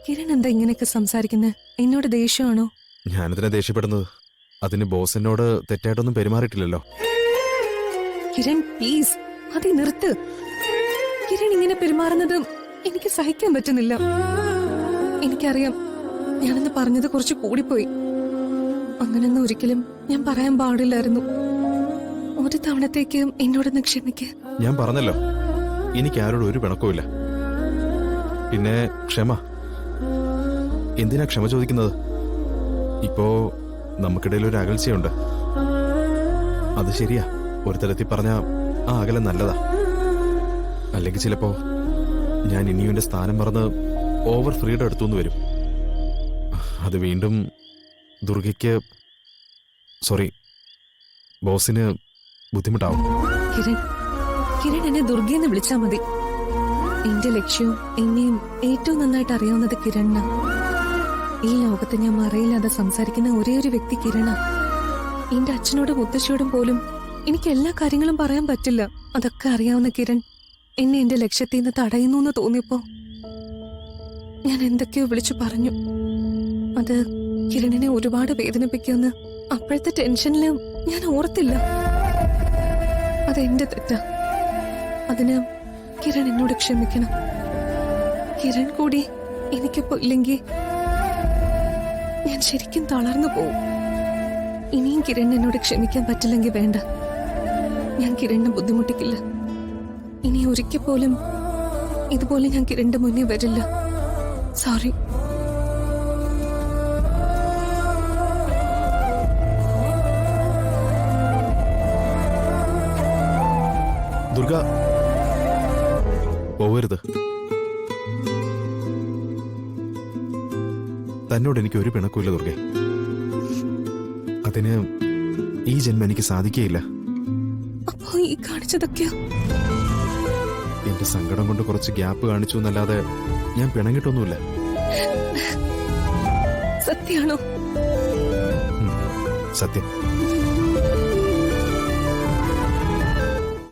കിരൺ എന്താ ഇങ്ങനെയൊക്കെ സംസാരിക്കുന്നത്? എന്നോട് ദേഷ്യമാണോ? ഞാനെന്തിനാ ദേഷ്യപ്പെടുന്നത്? അതിന് ബോസ് എന്നോട് തെറ്റായിട്ടൊന്നും പെരുമാറിയിട്ടില്ലല്ലോ. കിരൺ പ്ലീസ് അതി നിർത്ത്. കിരൺ ഇങ്ങനെ പെരുമാറുന്നത് എനിക്ക് സഹിക്കാൻ പറ്റുന്നില്ല. എനിക്കറിയാം ഞാനെന്ന് പറഞ്ഞത് കുറച്ച് കൂടിപ്പോയി. അങ്ങനെയൊന്നും ഒരിക്കലും ഞാൻ പറയാൻ പാടില്ലായിരുന്നു. ഒരു തവണത്തേക്ക് എന്നോടൊന്ന് ക്ഷമിക്ക്. ഞാൻ പറഞ്ഞല്ലോ, എനിക്ക് ആരോടും ഒരു പിണക്കവുമില്ല. പിന്നെ ക്ഷമ എന്തിനാ ക്ഷമ ചോദിക്കുന്നത്? ഇപ്പോ നമുക്കിടയിൽ ഒരു അകൽച്ചയുണ്ട്. അത് ശരിയാ, ഒരു തരത്തിൽ പറഞ്ഞ ആ അകലം നല്ലതാ. അല്ലെങ്കിൽ ചിലപ്പോ ഞാൻ ഇനിയും എന്റെ സ്ഥാനം മറന്ന് ഓവർ ഫ്രീഡം എടുത്തുനിന്ന് വരും. അത് വീണ്ടും ദുർഗയ്ക്ക്, സോറി, ബോസിന് ബുദ്ധിമുട്ടാവും. കിരൺ, കിരൺ എന്നെ ദുർഗയെന്ന് വിളിച്ചാ മതി. എന്റെ ലക്ഷ്യവും എന്നെയും ഏറ്റവും നന്നായിട്ട് അറിയാവുന്നത് കിരണ്ണാ. ഈ ലോകത്ത് ഞാൻ മറയില്ലാതെ സംസാരിക്കുന്ന ഒരേ ഒരു വ്യക്തി കിരണാ. എന്റെ അച്ഛനോടും മുത്തശ്ശിയോടും പോലും എനിക്ക് എല്ലാ കാര്യങ്ങളും പറയാൻ പറ്റില്ല. അതൊക്കെ അറിയാവുന്ന കിരൺ എന്നെ എന്റെ ലക്ഷ്യത്തിൽ നിന്ന് തടയുന്നു എന്ന് തോന്നിയപ്പോ ഞാൻ എന്തൊക്കെയോ വിളിച്ചു പറഞ്ഞു. അത് കിരണിനെ ഒരുപാട് വേദനിപ്പിക്കുമെന്ന് അപ്പോഴത്തെ ടെൻഷനില് ഞാൻ ഓർത്തില്ല. അതെന്റെ തെറ്റാ. അതിന് കിരൺ എന്നോട് ക്ഷമിക്കണം. കിരൺ കൂടി എനിക്കിപ്പോ ഇല്ലെങ്കിൽ ഞാൻ ശരിക്കും തളർന്നു പോവും. ഇനിയും കിരൺ എന്നോട് ക്ഷമിക്കാൻ പറ്റില്ലെങ്കിൽ വേണ്ട, ഞാൻ കിരണിനെ ബുദ്ധിമുട്ടിക്കില്ല. ഇനി ഒരിക്കൽ പോലും ഇതുപോലെ ഞാൻ കിരണിന്റെ മുന്നേ വരില്ല. സോറി. ദുർഗ, പോവരുത്. തന്നോട് എനിക്ക് ഒരു പിണക്കുമില്ല ദുർഗെ. അതിന് ഈ ജന്മം എനിക്ക് സാധിക്കുകയില്ല. അപ്പോ ഈ കാണിച്ചതൊക്കെയോ? എന്റെ സങ്കടം കൊണ്ട് കുറച്ച് ഗ്യാപ്പ് കാണിച്ചു എന്നല്ലാതെ ഞാൻ പിണങ്ങിട്ടൊന്നുമില്ല. സത്യാണോ? സത്യം.